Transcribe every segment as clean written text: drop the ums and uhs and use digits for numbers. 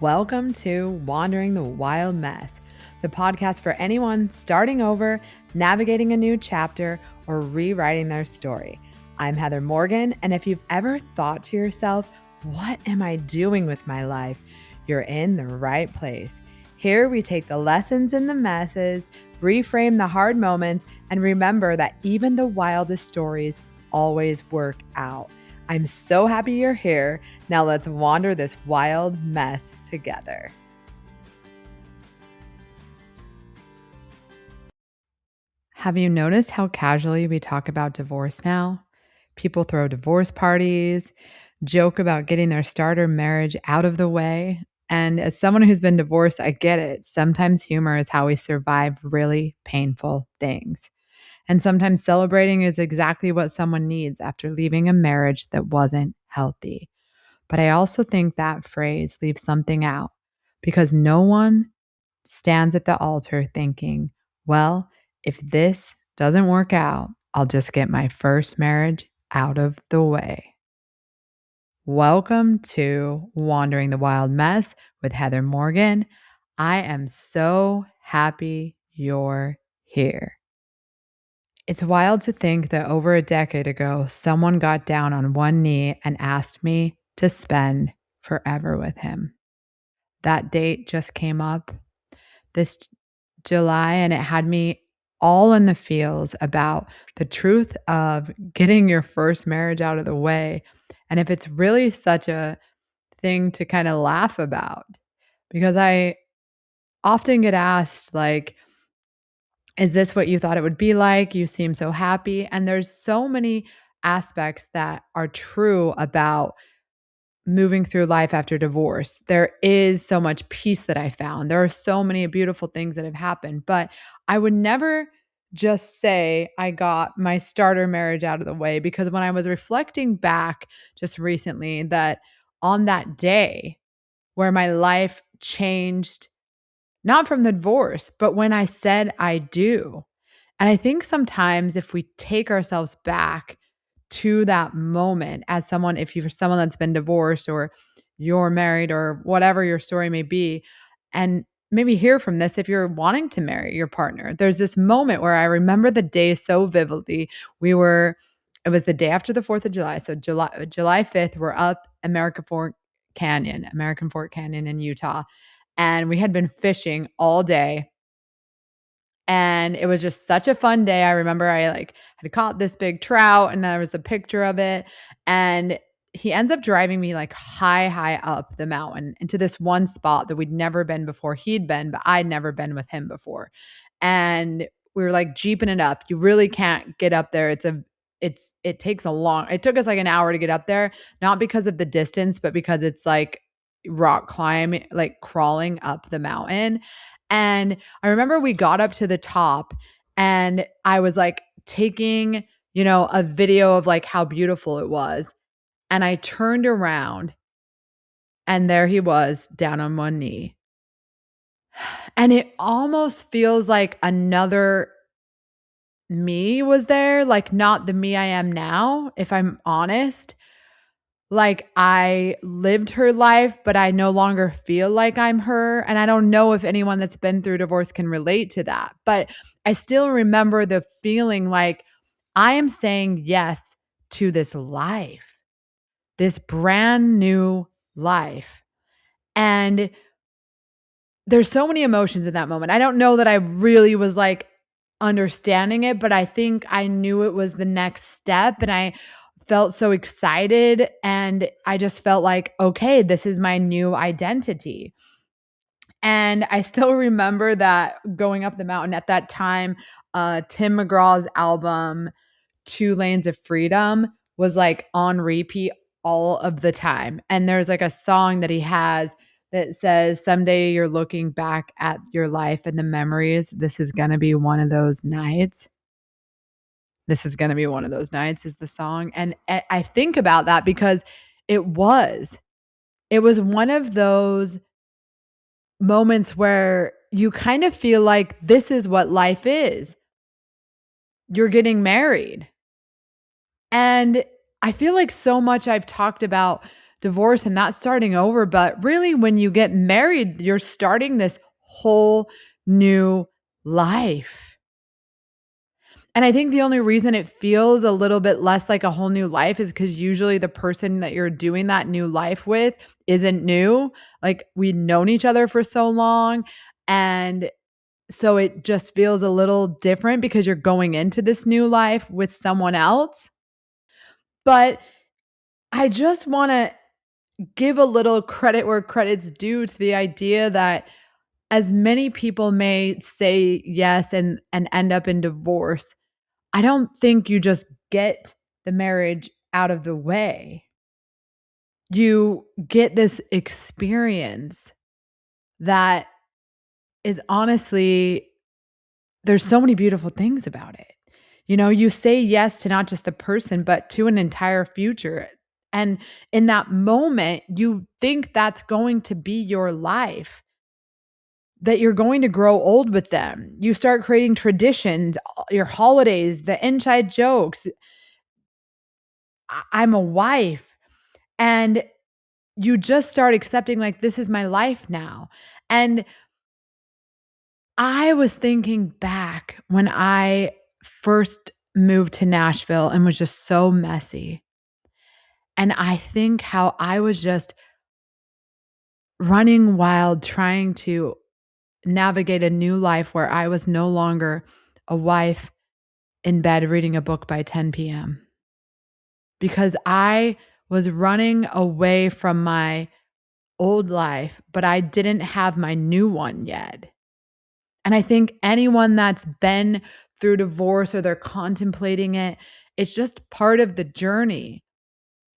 Welcome to Wandering the Wild Mess, the podcast for anyone starting over, navigating a new chapter, or rewriting their story. I'm Heather Morgan, and if you've ever thought to yourself, what am I doing with my life? You're in the right place. Here we take the lessons in the messes, reframe the hard moments, and remember that even the wildest stories always work out. I'm so happy you're here. Now let's wander this wild mess together. Have you noticed how casually we talk about divorce now? People throw divorce parties, joke about getting their starter marriage out of the way. And as someone who's been divorced, I get it. Sometimes humor is how we survive really painful things. And sometimes celebrating is exactly what someone needs after leaving a marriage that wasn't healthy. But I also think that phrase leaves something out because no one stands at the altar thinking, well, if this doesn't work out, I'll just get my first marriage out of the way. Welcome to Wandering the Wild Mess with Heather Morgan. I am so happy you're here. It's wild to think that over a decade ago, someone got down on one knee and asked me to spend forever with him. That date just came up this July, and it had me all in the feels about the truth of getting your first marriage out of the way. And if it's really such a thing to kind of laugh about, because I often get asked, like, is this what you thought it would be like? You seem so happy. And there's so many aspects that are true about moving through life after divorce. There is so much peace that I found. There are so many beautiful things that have happened, but I would never just say I got my starter marriage out of the way, because when I was reflecting back just recently, that on that day where my life changed, not from the divorce, but when I said I do. And I think sometimes if we take ourselves back to that moment as someone, if you're someone that's been divorced or you're married or whatever your story may be, and maybe hear from this if you're wanting to marry your partner. There's this moment where I remember the day so vividly. It was the day after the 4th of July. So July 5th, we're up American Fort Canyon in Utah. And we had been fishing all day. And it was just such a fun day. I remember I had caught this big trout and there was a picture of it. And he ends up driving me high up the mountain into this one spot that we'd never been before. He'd been, but I'd never been with him before. And we were jeeping it up. You really can't get up there. It took us an hour to get up there, not because of the distance, but because it's rock climbing, crawling up the mountain. And I remember we got up to the top and I was taking, a video of how beautiful it was. And I turned around and there he was down on one knee. And it almost feels like another me was there, not the me I am now, if I'm honest. I lived her life, but I no longer feel like I'm her. And I don't know if anyone that's been through divorce can relate to that. But I still remember the feeling I am saying yes to this life, this brand new life. And there's so many emotions in that moment. I don't know that I really was understanding it, but I think I knew it was the next step. And I felt so excited and I just felt okay, this is my new identity. And I still remember that going up the mountain at that time, Tim McGraw's album, 2 Lanes of Freedom, was on repeat all of the time. And there's a song that he has that says, someday you're looking back at your life and the memories. This is going to be one of those nights. This is going to be one of those nights is the song. And I think about that because it was one of those moments where you kind of feel like this is what life is. You're getting married. And I feel like so much I've talked about divorce and that's starting over. But really, when you get married, you're starting this whole new life. And I think the only reason it feels a little bit less like a whole new life is because usually the person that you're doing that new life with isn't new. Like we'd known each other for so long. And so it just feels a little different because you're going into this new life with someone else. But I just want to give a little credit where credit's due to the idea that as many people may say yes and end up in divorce, I don't think you just get the marriage out of the way. You get this experience that is honestly, there's so many beautiful things about it. You know, you say yes to not just the person, but to an entire future. And in that moment, you think that's going to be your life, that you're going to grow old with them. You start creating traditions, your holidays, the inside jokes. I'm a wife. And you just start accepting, like, this is my life now. And I was thinking back when I first moved to Nashville and was just so messy. And I think how I was just running wild trying to navigate a new life where I was no longer a wife in bed reading a book by 10 p.m. because I was running away from my old life, but I didn't have my new one yet. And I think anyone that's been through divorce or they're contemplating it, it's just part of the journey.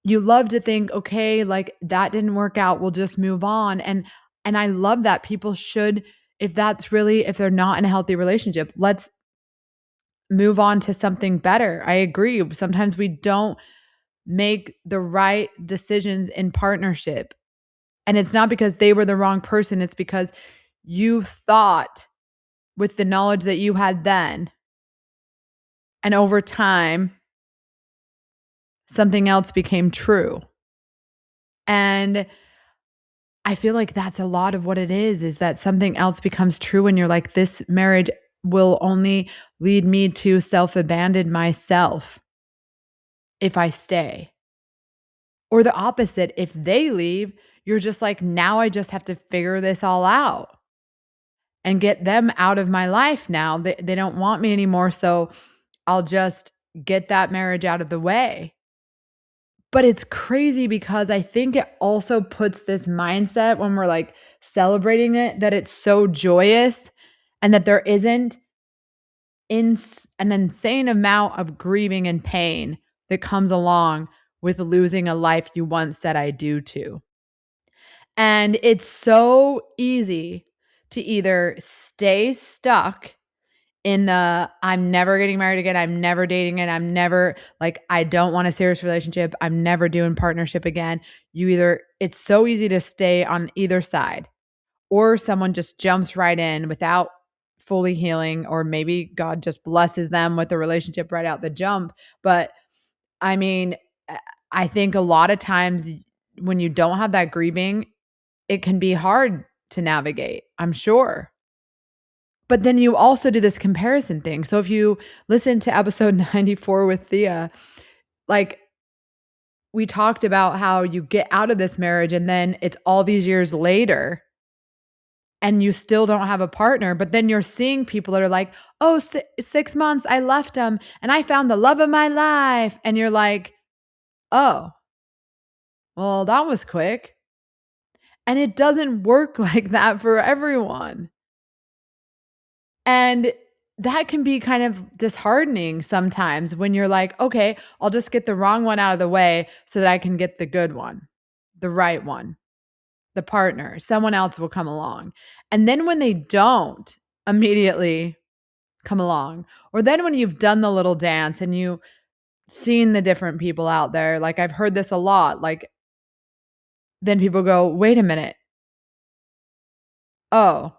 You love to think, okay, like that didn't work out, we'll just move on. And I love that people should, if that's really, if they're not in a healthy relationship, let's move on to something better. I agree. Sometimes we don't make the right decisions in partnership. And it's not because they were the wrong person, it's because you thought with the knowledge that you had then, and over time, something else became true. And I feel like that's a lot of what it is that something else becomes true and you're like, this marriage will only lead me to self-abandon myself if I stay. Or the opposite, if they leave, you're just like, now I just have to figure this all out and get them out of my life now. They don't want me anymore, so I'll just get that marriage out of the way. But it's crazy because I think it also puts this mindset when we're like celebrating it that it's so joyous and that there isn't an insane amount of grieving and pain that comes along with losing a life you once said I do to. And it's so easy to either stay stuck in the I'm never getting married again, I'm never dating again, I'm never like I don't want a serious relationship, I'm never doing partnership again. It's so easy to stay on either side. Or someone just jumps right in without fully healing, or maybe God just blesses them with a relationship right out the jump. But I mean, I think a lot of times when you don't have that grieving, it can be hard to navigate, I'm sure. But then you also do this comparison thing. So if you listen to episode 94 with Thea, like we talked about how you get out of this marriage and then it's all these years later and you still don't have a partner, but then you're seeing people that are like, oh, 6 months, I left him and I found the love of my life. And you're like, oh, well, that was quick. And it doesn't work like that for everyone. And that can be kind of disheartening sometimes when you're like, okay, I'll just get the wrong one out of the way so that I can get the good one, the right one, the partner. Someone else will come along. And then when they don't immediately come along, or then when you've done the little dance and you've seen the different people out there, like I've heard this a lot, like then people go, wait a minute. Oh,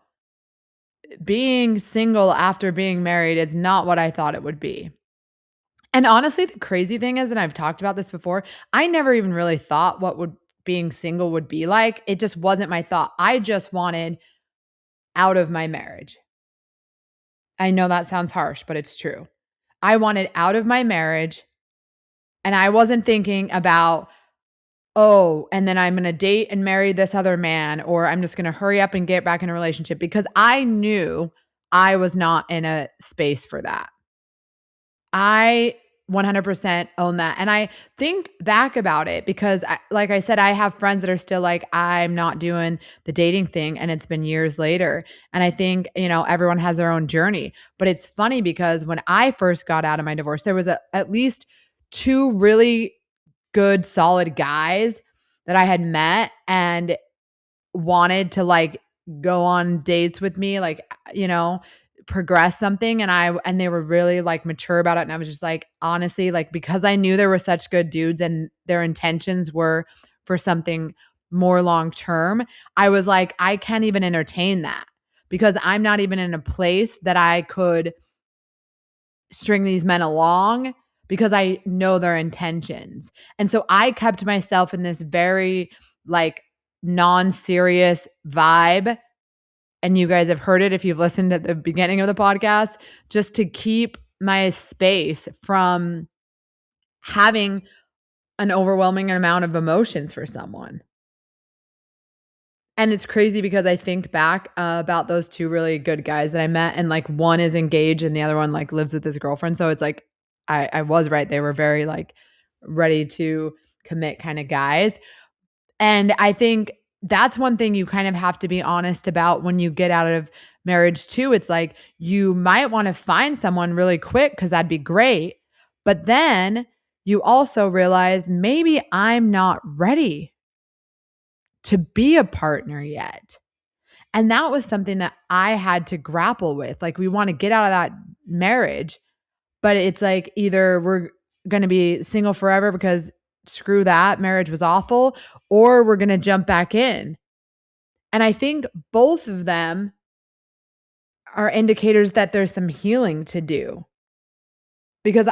being single after being married is not what I thought it would be. And honestly, the crazy thing is, and I've talked about this before, I never even really thought what would being single would be like. It just wasn't my thought. I just wanted out of my marriage. I know that sounds harsh, but it's true. I wanted out of my marriage, and I wasn't thinking about, oh, and then I'm going to date and marry this other man, or I'm just going to hurry up and get back in a relationship, because I knew I was not in a space for that. I 100% own that. And I think back about it because, like I said, I have friends that are still like, I'm not doing the dating thing. And it's been years later. And I think, everyone has their own journey. But it's funny because when I first got out of my divorce, there was at least two really good, solid guys that I had met and wanted to like go on dates with me, like, progress something. And they were really like mature about it. And I was just like, honestly, like, because I knew there were such good dudes and their intentions were for something more long term, I was like, I can't even entertain that because I'm not even in a place that I could string these men along because I know their intentions. And so I kept myself in this very like non-serious vibe. And you guys have heard it if you've listened at the beginning of the podcast, just to keep my space from having an overwhelming amount of emotions for someone. And it's crazy because I think back about those two really good guys that I met, and like one is engaged and the other one like lives with his girlfriend. So it's like I was right. They were very like ready to commit kind of guys. And I think that's one thing you kind of have to be honest about when you get out of marriage too. It's like you might want to find someone really quick because that'd be great. But then you also realize maybe I'm not ready to be a partner yet. And that was something that I had to grapple with. Like, we want to get out of that marriage, but it's like either we're going to be single forever because screw that, marriage was awful, or we're going to jump back in. And I think both of them are indicators that there's some healing to do. Because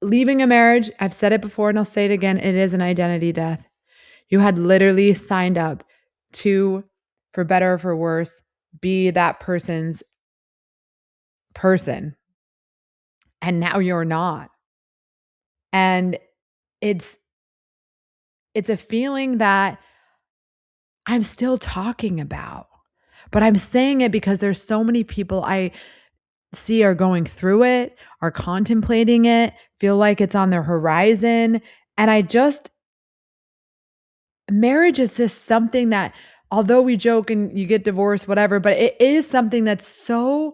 leaving a marriage, I've said it before and I'll say it again, it is an identity death. You had literally signed up to, for better or for worse, be that person's person. And now you're not. And it's a feeling that I'm still talking about. But I'm saying it because there's so many people I see are going through it, are contemplating it, feel like it's on their horizon. And marriage is just something that, although we joke and you get divorced, whatever, but it is something that's so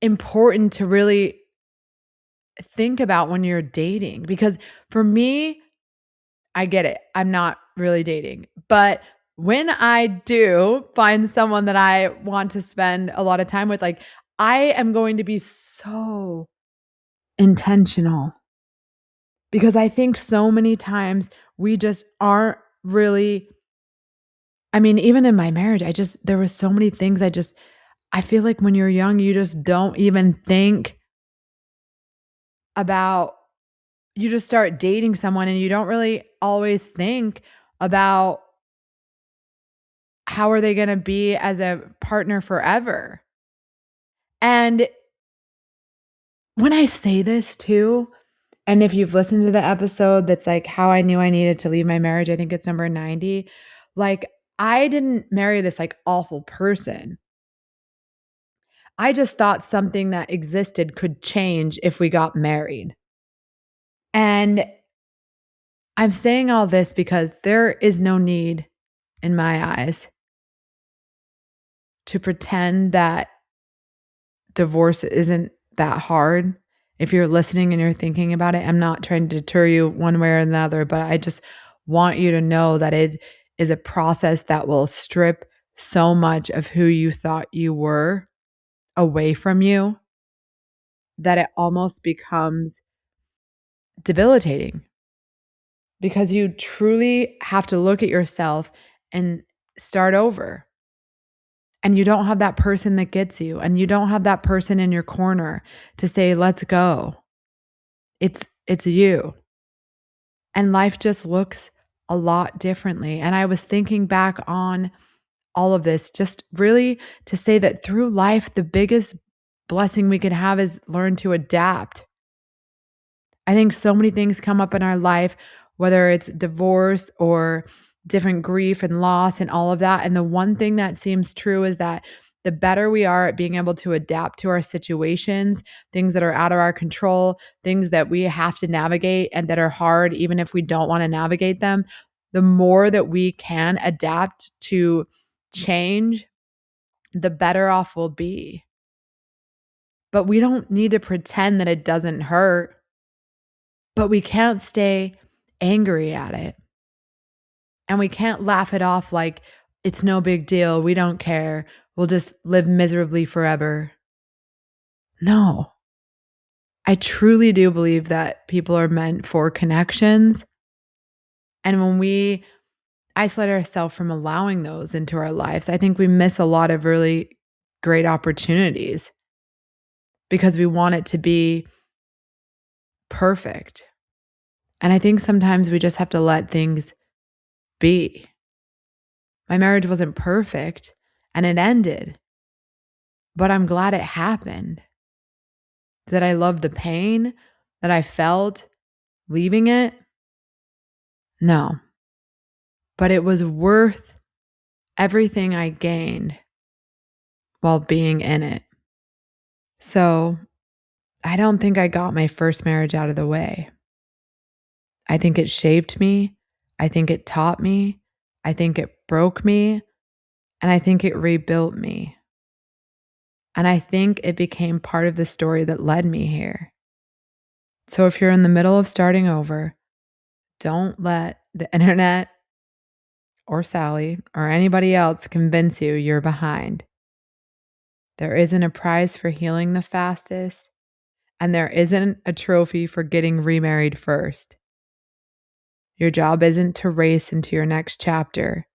important to really think about when you're dating. Because for me, I get it. I'm not really dating. But when I do find someone that I want to spend a lot of time with, like, I am going to be so intentional because I think so many times we just aren't really, I mean, even in my marriage, there was so many things I feel like when you're young, you just don't even think about, you just start dating someone and you don't really always think about how are they going to be as a partner forever. And when I say this too, and if you've listened to the episode that's like how I knew I needed to leave my marriage, I think it's number 90. Like, I didn't marry this like awful person. I just thought something that existed could change if we got married. And I'm saying all this because there is no need, in my eyes, to pretend that divorce isn't that hard. If you're listening and you're thinking about it, I'm not trying to deter you one way or another, but I just want you to know that it is a process that will strip so much of who you thought you were away from you that it almost becomes debilitating because you truly have to look at yourself and start over. And you don't have that person that gets you, and you don't have that person in your corner to say, let's go. It's you. and life just looks a lot differently. And I was thinking back on all of this, just really to say that through life, the biggest blessing we can have is learn to adapt. I think so many things come up in our life, whether it's divorce or different grief and loss and all of that. And the one thing that seems true is that the better we are at being able to adapt to our situations, things that are out of our control, things that we have to navigate and that are hard, even if we don't want to navigate them, the more that we can adapt to change, the better off we'll be. But we don't need to pretend that it doesn't hurt, but we can't stay angry at it. And we can't laugh it off like it's no big deal. We don't care. We'll just live miserably forever. No, I truly do believe that people are meant for connections. And when we isolate ourselves from allowing those into our lives, I think we miss a lot of really great opportunities because we want it to be perfect. And I think sometimes we just have to let things be. My marriage wasn't perfect and it ended, but I'm glad it happened. That I loved the pain that I felt leaving it? No, but it was worth everything I gained while being in it. So I don't think I got my first marriage out of the way. I think it shaped me. I think it taught me. I think it broke me. And I think it rebuilt me. And I think it became part of the story that led me here. So if you're in the middle of starting over, don't let the internet or Sally or anybody else convince you you're behind. There isn't a prize for healing the fastest, and there isn't a trophy for getting remarried first. Your job isn't to race into your next chapter.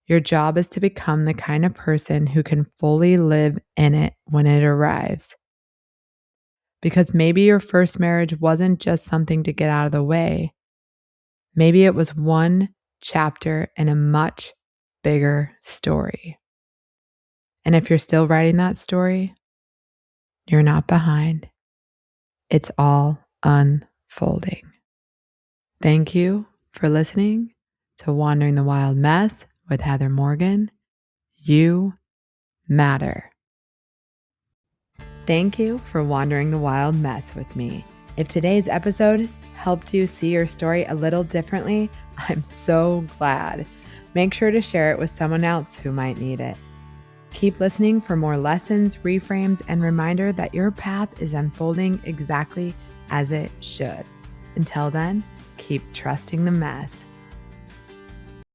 Your job is to become the kind of person who can fully live in it when it arrives. Because maybe your first marriage wasn't just something to get out of the way. Maybe it was one chapter in a much bigger story. And if you're still writing that story, you're not behind. It's all unfolding. Thank you for listening to Wandering the Wild Mess with Heather Morgan. You matter. Thank you for wandering the wild mess with me. If today's episode helped you see your story a little differently, I'm so glad. Make sure to share it with someone else who might need it. Keep listening for more lessons, reframes, and reminder that your path is unfolding exactly as it should. Until then, keep trusting the mess.